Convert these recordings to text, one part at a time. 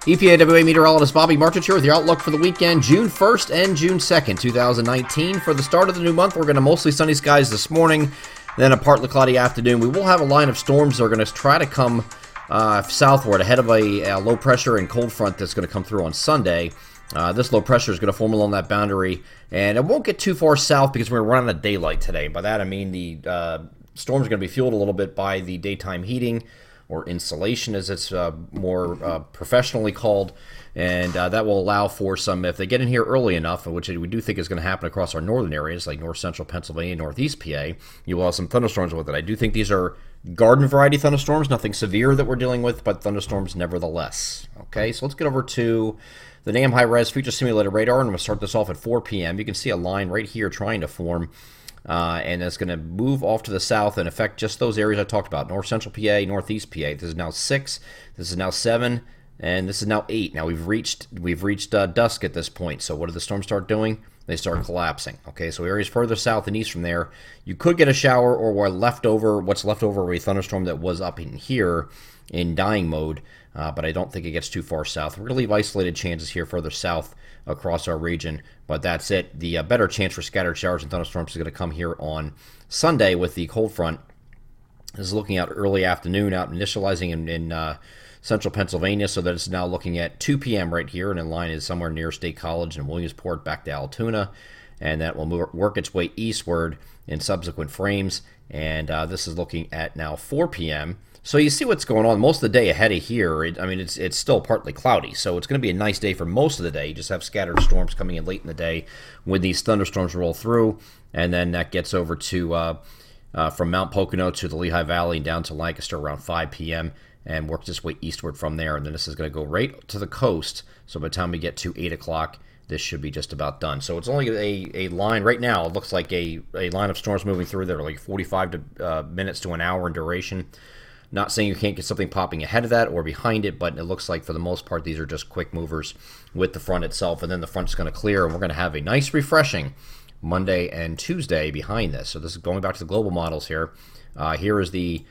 EPAWA meteorologist Bobby Martich here with your outlook for the weekend, June 1st and June 2nd, 2019. For the start of the new month, we're going to mostly sunny skies this morning, then a partly cloudy afternoon. We will have a line of storms that are going to try to come southward ahead of a low pressure and cold front that's going to come through on Sunday. This low pressure is going to form along that boundary, and it won't get too far south because we're running out of daylight today. By that I mean the storms are going to be fueled a little bit by the daytime heating, or insulation as it's more professionally called, and that will allow for some, if they get in here early enough, which we do think is going to happen across our northern areas like north central Pennsylvania, northeast PA, you will have some thunderstorms with it. I do think these are garden variety thunderstorms, nothing severe that we're dealing with, but thunderstorms nevertheless. Okay, so let's get over to the NAM high-res future simulated radar, and I'm going to start this off at 4 p.m. You can see a line right here trying to form, and it's going to move off to the south and affect just those areas I talked about, north central PA, northeast PA. This is now 6, this is now 7, and this is now 8. Now we've reached dusk at this point. So what do the storms start doing? They start collapsing. Okay, so areas further south and east from there, you could get a shower or what's left over of a thunderstorm that was up in here in dying mode, but I don't think it gets too far south. We're going to leave isolated chances here further south across our region, but that's it. The better chance for scattered showers and thunderstorms is going to come here on Sunday with the cold front. This is looking out early afternoon, out initializing in central Pennsylvania, so that it's now looking at 2 p.m. right here, and in line is somewhere near State College and Williamsport back to Altoona, and that will work its way eastward in subsequent frames, and this is looking at now 4 p.m., so you see what's going on most of the day ahead of here. It's still partly cloudy, so it's going to be a nice day for most of the day. You just have scattered storms coming in late in the day when these thunderstorms roll through, and then that gets over to from Mount Pocono to the Lehigh Valley down to Lancaster around 5 p.m. and works its way eastward from there. And then this is going to go right to the coast, so by the time we get to 8 o'clock, this should be just about done. So it's only a line right now. It looks like a line of storms moving through there, like 45 minutes to an hour in duration. Not saying you can't get something popping ahead of that or behind it, but it looks like for the most part these are just quick movers with the front itself, and then the front's going to clear, and we're going to have a nice refreshing Monday and Tuesday behind this. So this is going back to the global models here. Here is the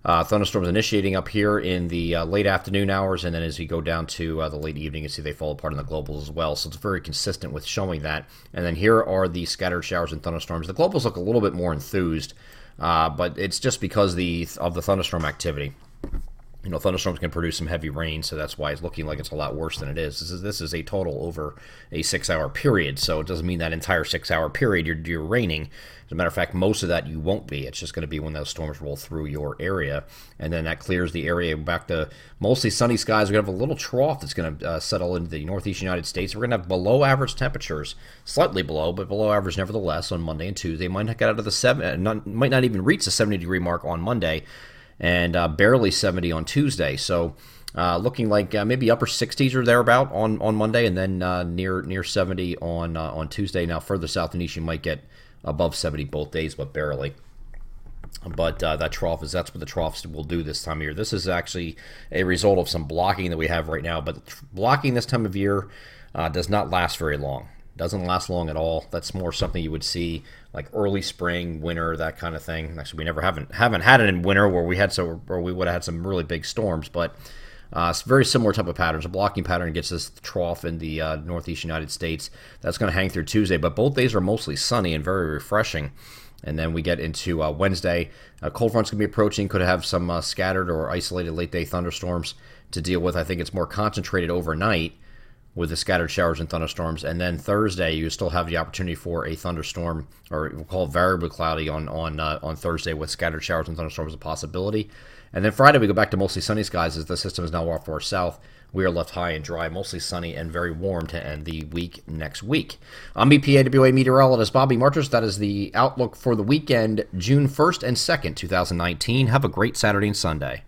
thunderstorms initiating up here in the late afternoon hours, and then as you go down to the late evening, you see they fall apart in the globals as well. So it's very consistent with showing that. And then here are the scattered showers and thunderstorms. The globals look a little bit more enthused, but it's just because of the thunderstorm activity. You know, thunderstorms can produce some heavy rain, so that's why it's looking like it's a lot worse than it is. This is a total over a 6-hour period, so it doesn't mean that entire 6-hour period you're raining. As a matter of fact, most of that you won't be. It's just going to be when those storms roll through your area, and then that clears the area back to mostly sunny skies. We're going to have a little trough that's going to settle into the northeast United States. We're going to have below average temperatures, slightly below, but below average nevertheless on Monday and Tuesday. Might not get out of the might not even reach the 70-degree mark on Monday, and barely 70 on Tuesday. So looking like maybe upper 60s or thereabout on Monday, and then near 70 on Tuesday. Now further south and east you might get above 70 both days, but barely. But that trough that's what the troughs will do this time of year. This is actually a result of some blocking that we have right now, but blocking this time of year does not last very long. Doesn't last long at all. That's more something you would see like early spring, winter, that kind of thing. Actually, we haven't had it in winter where we would have had some really big storms, but it's very similar type of patterns. A blocking pattern gets this trough in the northeast United States. That's going to hang through Tuesday, but both days are mostly sunny and very refreshing. And then we get into Wednesday. A cold front's going to be approaching. Could have some scattered or isolated late-day thunderstorms to deal with. I think it's more concentrated overnight with the scattered showers and thunderstorms. And then Thursday, you still have the opportunity for a thunderstorm, or we'll call it variably cloudy on Thursday with scattered showers and thunderstorms a possibility. And then Friday, we go back to mostly sunny skies as the system is now off to our south. We are left high and dry, mostly sunny and very warm to end the week next week. I'm EPAWA meteorologist Bobby Martich. That is the outlook for the weekend, June 1st and 2nd, 2019. Have a great Saturday and Sunday.